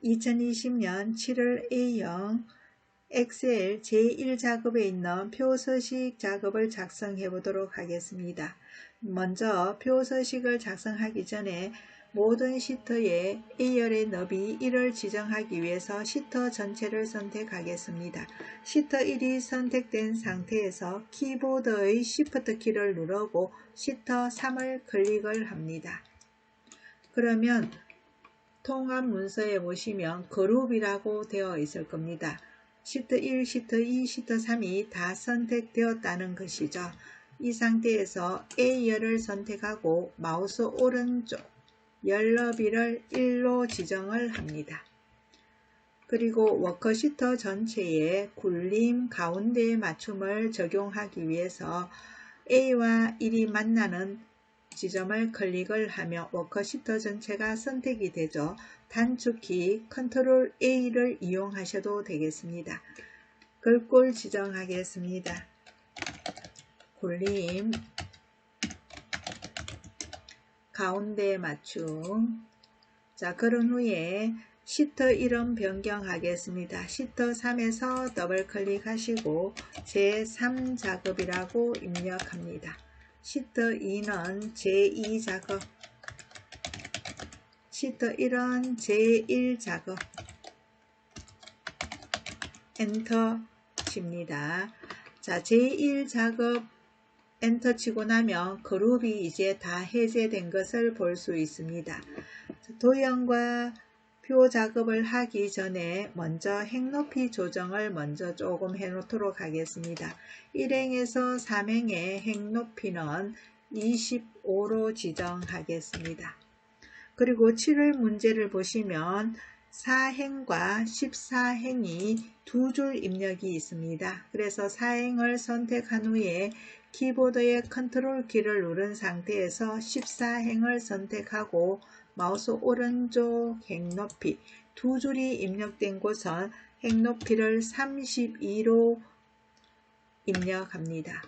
2020년 7월 A형 엑셀 제1작업에 있는 표서식 작업을 작성해 보도록 하겠습니다. 먼저 표서식을 작성하기 전에 모든 시트의 A열의 너비 1을 지정하기 위해서 시트 전체를 선택하겠습니다. 시트 1이 선택된 상태에서 키보드의 Shift 키를 누르고 시트 3을 클릭을 합니다. 그러면 통합 문서에 보시면 그룹이라고 되어 있을 겁니다. 시트 1, 시트 2, 시트 3이 다 선택되었다는 것이죠. 이 상태에서 A열을 선택하고 마우스 오른쪽 열 너비를 1로 지정을 합니다. 그리고 워크시트 전체에 굴림 가운데 맞춤을 적용하기 위해서 A와 1이 만나는 지점을 클릭을 하며 워크시트 전체가 선택이 되죠. 단축키 컨트롤 A를 이용하셔도 되겠습니다. 글꼴 지정하겠습니다. 굴림 가운데 맞춤. 자, 그런 후에 시트 1은 변경하겠습니다. 시트 3에서 더블 클릭하시고 제3작업이라고 입력합니다. 시트 2는 제2작업, 시트 1은 제1작업, 엔터 칩니다. 자, 제1작업 엔터 치고 나면 그룹이 이제 다 해제된 것을 볼 수 있습니다. 도형과 표 작업을 하기 전에 먼저 행높이 조정을 먼저 조금 해 놓도록 하겠습니다. 1행에서 3행의 행높이는 25로 지정하겠습니다. 그리고 7월 문제를 보시면 4행과 14행이 두 줄 입력이 있습니다. 그래서 4행을 선택한 후에 키보드의 컨트롤 키를 누른 상태에서 14행을 선택하고 마우스 오른쪽 행높이 두 줄이 입력된 곳은 행높이를 32로 입력합니다.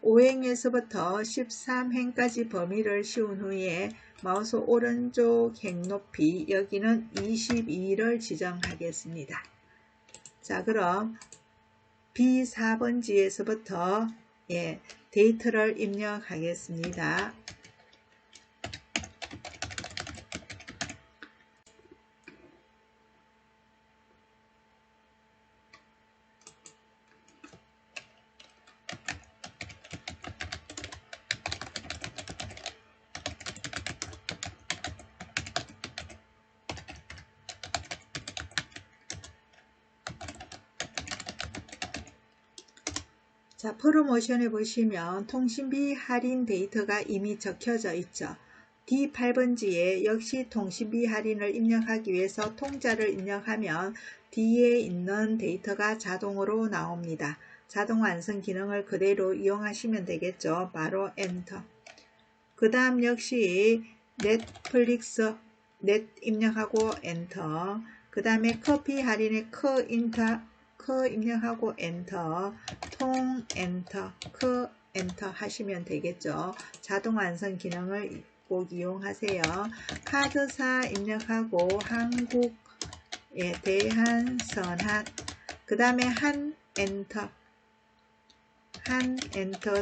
5행에서부터 13행까지 범위를 씌운 후에 마우스 오른쪽 행높이 여기는 22를 지정하겠습니다. 자, 그럼 B4번지에서부터 데이터를 입력하겠습니다. 자, 프로모션에 보시면 통신비 할인 데이터가 이미 적혀져 있죠. D8번지에 역시 통신비 할인을 입력하기 위해서 통자를 입력하면 뒤에 있는 데이터가 자동으로 나옵니다. 자동 완성 기능을 그대로 이용하시면 되겠죠. 바로 엔터. 그 다음 역시 넷플릭스 넷 입력하고 엔터. 그 다음에 커피 할인의 커 입력하고 엔터, 통 엔터, 커 엔터 하시면 되겠죠. 자동 완성 기능을 꼭 이용하세요. 카드사 입력하고 한국, 대한선한, 그 다음에 한 엔터,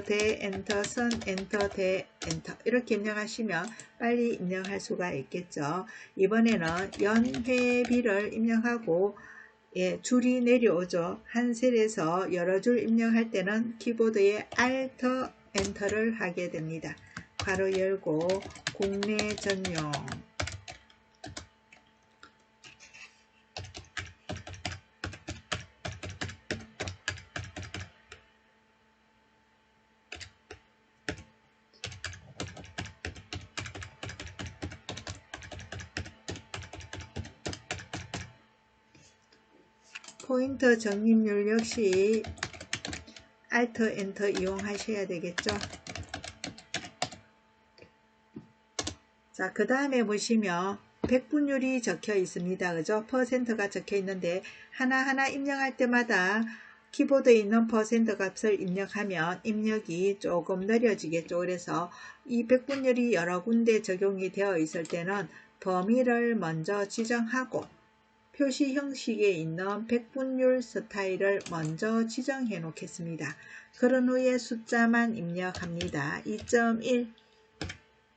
대 엔터, 선 엔터, 대 엔터 이렇게 입력하시면 빨리 입력할 수가 있겠죠. 이번에는 연회비를 입력하고 줄이 내려오죠. 한 셀에서 여러 줄 입력할 때는 키보드에 Alt 엔터를 하게 됩니다. 괄호 열고 국내 전용 포인터 적립률 역시 Alt 엔터 이용하셔야 되겠죠. 자, 그 다음에 보시면 백분율이 적혀 있습니다. 그죠? 퍼센트가 적혀 있는데 하나하나 입력할 때마다 키보드에 있는 퍼센트 값을 입력하면 입력이 조금 느려지겠죠. 그래서 이 백분율이 여러 군데 적용이 되어 있을 때는 범위를 먼저 지정하고 표시 형식에 있는 백분율 스타일을 먼저 지정해 놓겠습니다. 그런 후에 숫자만 입력합니다. 2.1,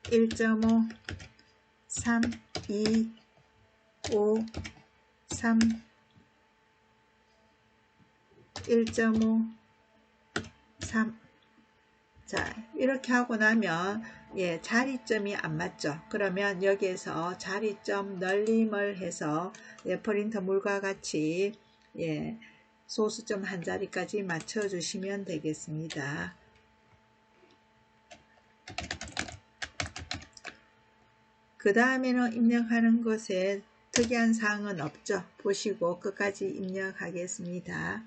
1.5, 3, 2, 5, 3, 1.5, 3. 자, 이렇게 하고 나면 자리점이 안 맞죠. 그러면 여기에서 자리점 늘림을 해서 프린터 물과 같이 소수점 한 자리까지 맞춰 주시면 되겠습니다. 그 다음에는 입력하는 것에 특이한 사항은 없죠. 보시고 끝까지 입력하겠습니다.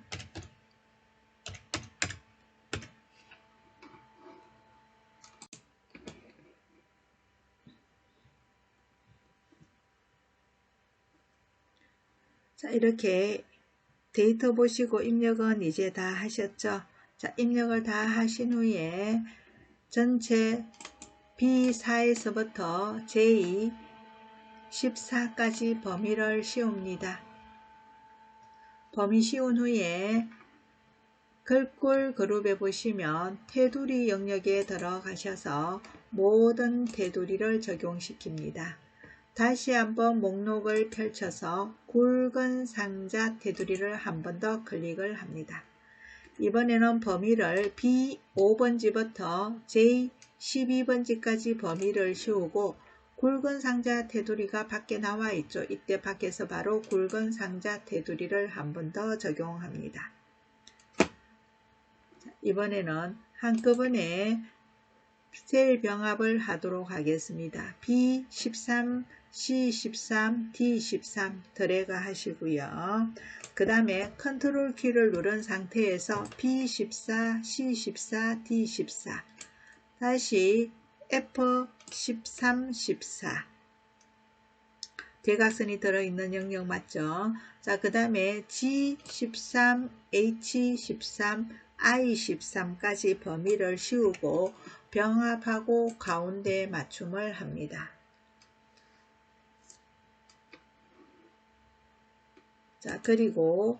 자, 이렇게 데이터 보시고 입력은 이제 다 하셨죠. 자, 입력을 다 하신 후에 전체 B4에서부터 J14까지 범위를 씌웁니다. 범위 씌운 후에 글꼴 그룹에 보시면 테두리 영역에 들어가셔서 모든 테두리를 적용시킵니다. 다시 한번 목록을 펼쳐서 굵은 상자 테두리를 한 번 더 클릭을 합니다. 이번에는 범위를 B5번지부터 J12번지까지 범위를 씌우고 굵은 상자 테두리가 밖에 나와 있죠. 이때 밖에서 바로 굵은 상자 테두리를 한 번 더 적용합니다. 이번에는 한꺼번에 셀 병합을 하도록 하겠습니다. B13, C13, D13 드래그 하시고요. 그 다음에 컨트롤 키를 누른 상태에서 B14, C14, D14 다시 F13, 14 대각선이 들어있는 영역 맞죠? 자, 그 다음에 G13, H13, I13까지 범위를 씌우고 병합하고 가운데 맞춤을 합니다. 자, 그리고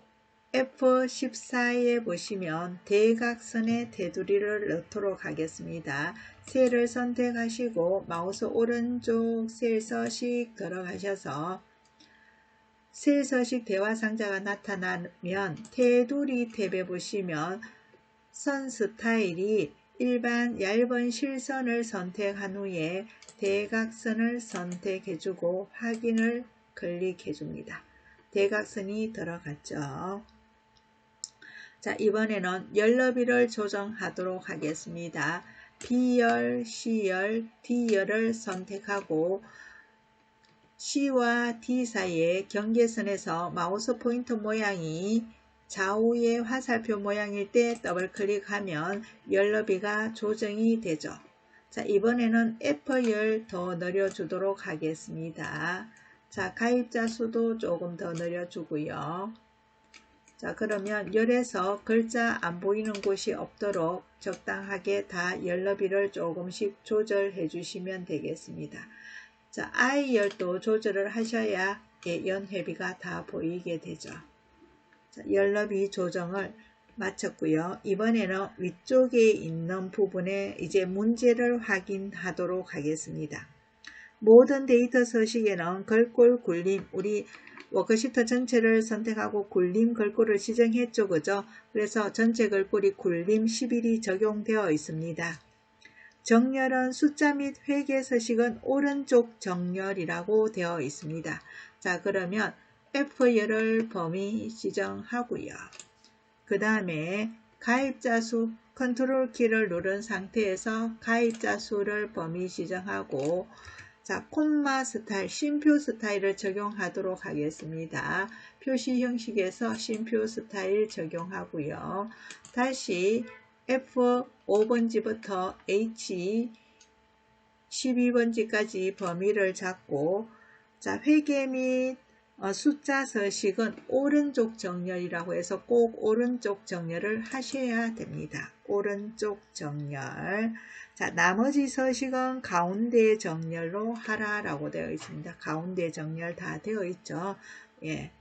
F14에 보시면 대각선의 테두리를 넣도록 하겠습니다. 셀을 선택하시고 마우스 오른쪽 셀 서식 들어가셔서 셀 서식 대화 상자가 나타나면 테두리 탭에 보시면 선 스타일이 일반 얇은 실선을 선택한 후에 대각선을 선택해주고 확인을 클릭해줍니다. 대각선이 들어갔죠. 자, 이번에는 열 너비를 조정하도록 하겠습니다. B열, C열, D열을 선택하고 C와 D 사이의 경계선에서 마우스 포인터 모양이 좌우의 화살표 모양일 때 더블 클릭하면 열 너비가 조정이 되죠. 자, 이번에는 F열 더 늘려주도록 하겠습니다. 자, 가입자 수도 조금 더 늘려주고요. 자, 그러면 열에서 글자 안 보이는 곳이 없도록 적당하게 다 열 너비를 조금씩 조절해 주시면 되겠습니다. 자, I열도 조절을 하셔야 연회비가 다 보이게 되죠. 자, 열 너비 조정을 마쳤고요. 이번에는 위쪽에 있는 부분에 이제 문제를 확인하도록 하겠습니다. 모든 데이터 서식에는 글꼴 굴림, 우리 워크시트 전체를 선택하고 굴림 글꼴을 지정했죠. 그죠? 그래서 전체 글꼴이 굴림 11이 적용되어 있습니다. 정렬은 숫자 및 회계 서식은 오른쪽 정렬이라고 되어 있습니다. 자, 그러면 F열을 범위 지정하고요. 그 다음에 가입자 수 컨트롤 키를 누른 상태에서 가입자 수를 범위 지정하고 자, 콤마 스타일, 쉼표 스타일을 적용하도록 하겠습니다. 표시 형식에서 쉼표 스타일 적용하고요. 다시 F5번지부터 H12번지까지 범위를 잡고 자, 회계 및 숫자 서식은 오른쪽 정렬이라고 해서 꼭 오른쪽 정렬을 하셔야 됩니다. 오른쪽 정렬. 자, 나머지 서식은 가운데 정렬로 하라라고 되어 있습니다. 가운데 정렬 다 되어 있죠. 예.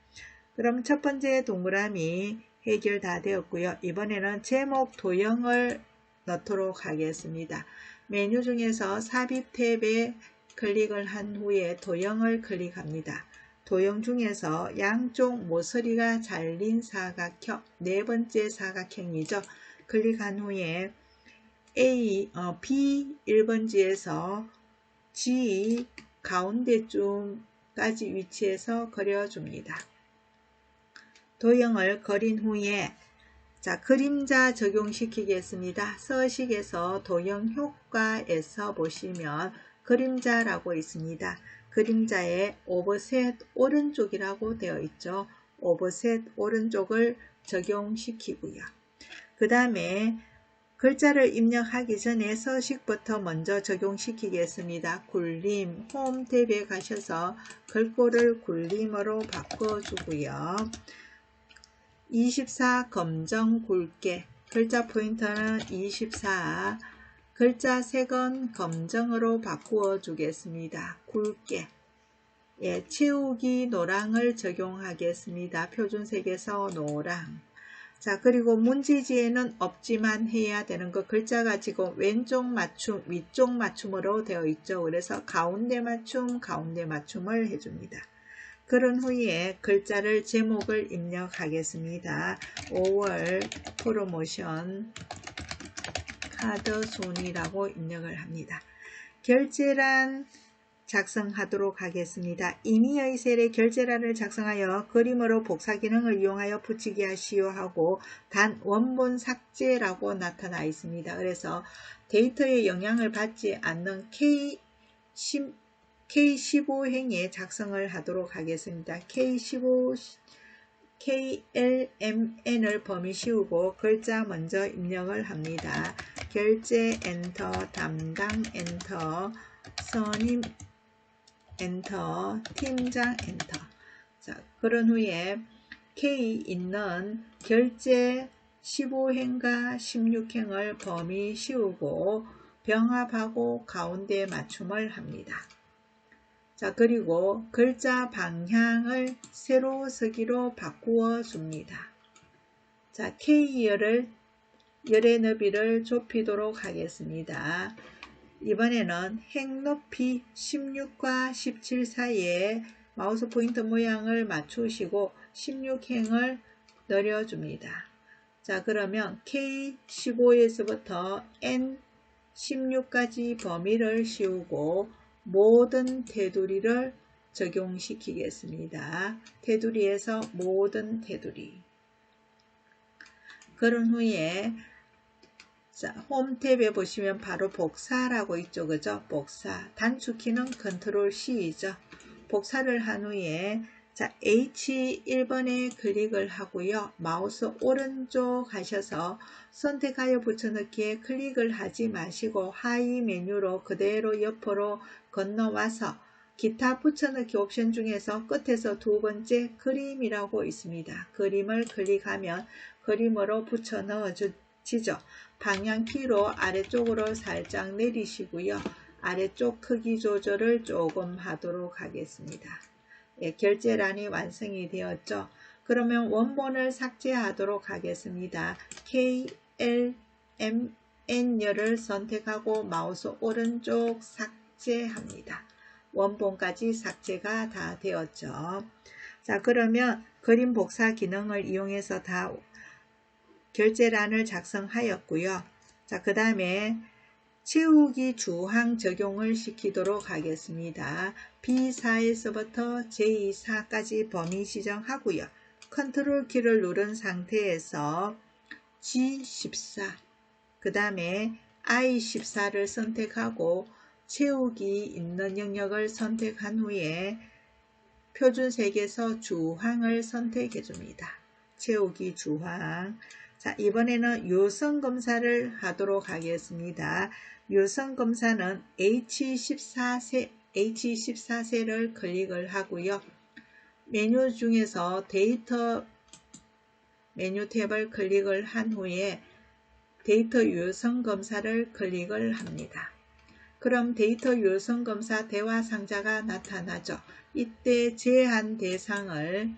그럼 첫 번째 동그라미 해결 다 되었고요. 이번에는 제목 도형을 넣도록 하겠습니다. 메뉴 중에서 삽입 탭에 클릭을 한 후에 도형을 클릭합니다. 도형 중에서 양쪽 모서리가 잘린 사각형, 네 번째 사각형이죠. 클릭한 후에 B 1번지에서 G 가운데쯤까지 위치해서 그려줍니다. 도형을 그린 후에 자, 그림자 적용시키겠습니다. 서식에서 도형 효과에서 보시면 그림자라고 있습니다. 그림자에 오버셋 오른쪽이라고 되어 있죠. 오버셋 오른쪽을 적용시키고요. 그 다음에 글자를 입력하기 전에 서식부터 먼저 적용시키겠습니다. 굴림, 홈 탭에 가셔서 글꼴을 굴림으로 바꿔주고요. 24 검정 굵게, 글자 포인터는 24, 글자 색은 검정으로 바꾸어 주겠습니다. 굵게. 예, 채우기 노랑을 적용하겠습니다. 표준색에서 노랑. 자, 그리고 문제지에는 없지만 해야 되는 거 글자가 지금 왼쪽 맞춤, 위쪽 맞춤으로 되어 있죠. 그래서 가운데 맞춤을 해줍니다. 그런 후에 글자를 제목을 입력하겠습니다. 5월 프로모션 카드 순위라고 입력을 합니다. 결제란 작성하도록 하겠습니다. 임의의 셀에 결제란을 작성하여 그림으로 복사 기능을 이용하여 붙이기 하시오 하고 단 원본 삭제라고 나타나 있습니다. 그래서 데이터에 영향을 받지 않는 K15행에 작성을 하도록 하겠습니다. KLMN을 범위 씌우고 글자 먼저 입력을 합니다. 결제 엔터, 담당 엔터, 선임 엔터, 팀장 엔터. 자, 그런 후에 K 있는 결제 15행과 16행을 범위 씌우고 병합하고 가운데 맞춤을 합니다. 자, 그리고 글자 방향을 세로 서기로 바꾸어 줍니다. 자, K열의 너비를 좁히도록 하겠습니다. 이번에는 행 높이 16과 17 사이에 마우스 포인터 모양을 맞추시고 16행을 내려줍니다. 자, 그러면 K15에서부터 N16까지 범위를 씌우고 모든 테두리를 적용시키겠습니다. 테두리에서 모든 테두리. 그런 후에 자, 홈 탭에 보시면 바로 복사라고 있죠. 그죠? 복사. 단축키는 컨트롤 C이죠. 복사를 한 후에 자, H1번에 클릭을 하고요. 마우스 오른쪽 하셔서 선택하여 붙여넣기에 클릭을 하지 마시고 하위 메뉴로 그대로 옆으로 건너와서 기타 붙여넣기 옵션 중에서 끝에서 두 번째 그림이라고 있습니다. 그림을 클릭하면 그림으로 붙여 넣어지죠. 방향키로 아래쪽으로 살짝 내리시고요. 아래쪽 크기 조절을 조금 하도록 하겠습니다. 예, 결제란이 완성이 되었죠. 그러면 원본을 삭제하도록 하겠습니다. KLMN열을 선택하고 마우스 오른쪽 삭제합니다. 원본까지 삭제가 다 되었죠. 자, 그러면 그림 복사 기능을 이용해서 다 결제란을 작성하였고요. 자, 그 다음에 채우기 주항 적용을 시키도록 하겠습니다. B4에서부터 J4까지 범위 지정하고요. 컨트롤 키를 누른 상태에서 G14, 그 다음에 I14를 선택하고 채우기 있는 영역을 선택한 후에 표준색에서 주항을 선택해 줍니다. 채우기 주항. 자, 이번에는 유선 검사를 하도록 하겠습니다. 유선 검사는 H14셀을 클릭을 하고요. 메뉴 중에서 데이터 메뉴 탭을 클릭을 한 후에 데이터 유효성 검사를 클릭을 합니다. 그럼 데이터 유효성 검사 대화 상자가 나타나죠. 이때 제한 대상을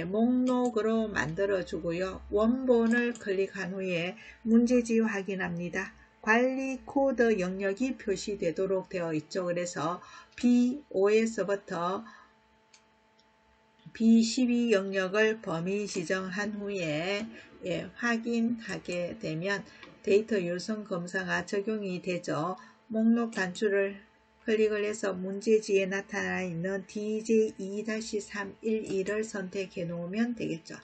목록으로 만들어 주고요. 원본을 클릭한 후에 문제지 확인합니다. 관리 코드 영역이 표시되도록 되어 있죠. 그래서 B5에서부터 B12 영역을 범위 지정한 후에 확인하게 되면 데이터 유효성 검사가 적용이 되죠. 목록 단추를 클릭을 해서 문제지에 나타나 있는 DJ2-312를 선택해 놓으면 되겠죠.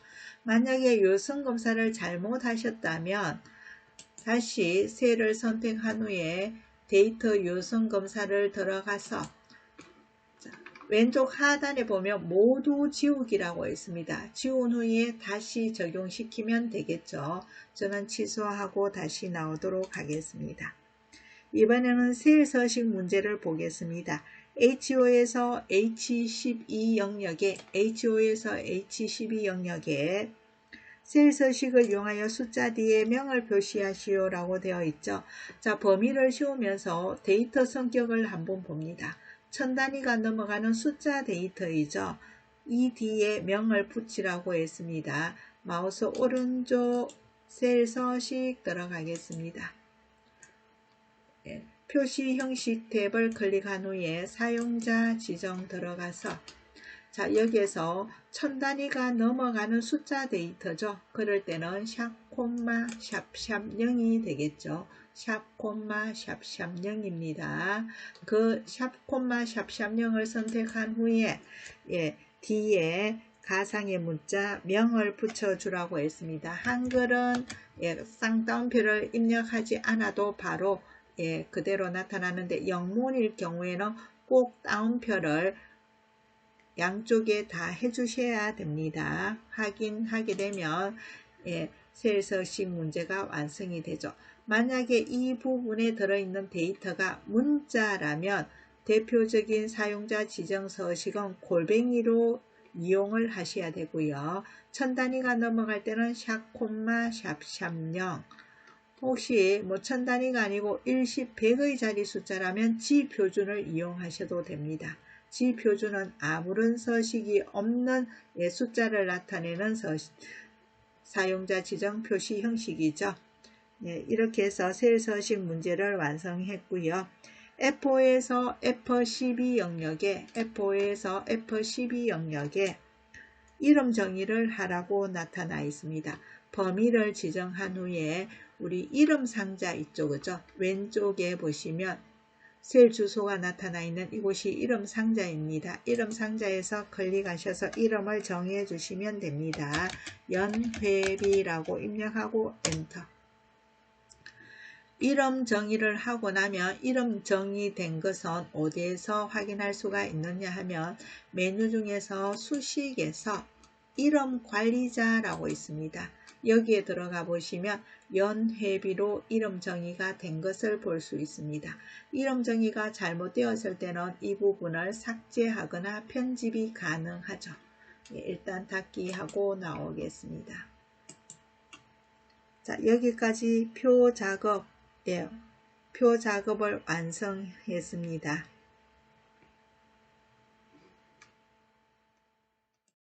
만약에 유효성 검사를 잘못 하셨다면 다시 셀을 선택한 후에 데이터 유효성 검사를 들어가서 왼쪽 하단에 보면 모두 지우기라고 있습니다. 지운 후에 다시 적용시키면 되겠죠. 저는 취소하고 다시 나오도록 하겠습니다. 이번에는 셀 서식 문제를 보겠습니다. HO에서 H12 영역에 셀 서식을 이용하여 숫자 뒤에 명을 표시하시오 라고 되어 있죠. 자, 범위를 씌우면서 데이터 성격을 한번 봅니다. 1000단위가 넘어가는 숫자 데이터이죠. 이 뒤에 명을 붙이라고 했습니다. 마우스 오른쪽 셀 서식 들어가겠습니다. 표시 형식 탭을 클릭한 후에 사용자 지정 들어가서 자, 여기에서 1000단위가 넘어가는 숫자 데이터죠. 그럴 때는 샵, 샵 0이 되겠죠. 샵, 샵 0입니다. 그 샵, 샵 0을 선택한 후에 뒤에 가상의 문자 명을 붙여주라고 했습니다. 한글은 쌍따옴표를 입력하지 않아도 바로 그대로 나타나는데 영문일 경우에는 꼭 따옴표를 양쪽에 다 해주셔야 됩니다. 확인하게 되면 셀 서식 문제가 완성이 되죠. 만약에 이 부분에 들어있는 데이터가 문자라면 대표적인 사용자 지정 서식은 골뱅이로 이용을 하셔야 되고요. 1000단위가 넘어갈 때는 샵, 샵 0 혹시 1000단위가 아니고 일십 100의 자리 숫자라면 지표준을 이용하셔도 됩니다. 지표준은 아무런 서식이 없는 숫자를 나타내는 사용자 지정 표시 형식이죠. 이렇게 해서 셀 서식 문제를 완성했고요. F5에서 F12 영역에 이름 정의를 하라고 나타나 있습니다. 범위를 지정한 후에 우리 이름 상자 이쪽이죠. 왼쪽에 보시면 셀 주소가 나타나 있는 이곳이 이름 상자입니다. 이름 상자에서 클릭하셔서 이름을 정해 주시면 됩니다. 연회비라고 입력하고 엔터. 이름 정의를 하고 나면 이름 정의된 것은 어디에서 확인할 수가 있느냐 하면 메뉴 중에서 수식에서 이름 관리자라고 있습니다. 여기에 들어가 보시면 연회비로 이름 정의가 된 것을 볼 수 있습니다. 이름 정의가 잘못되었을 때는 이 부분을 삭제하거나 편집이 가능하죠. 일단 닫기 하고 나오겠습니다. 자, 여기까지 표 작업을 완성했습니다.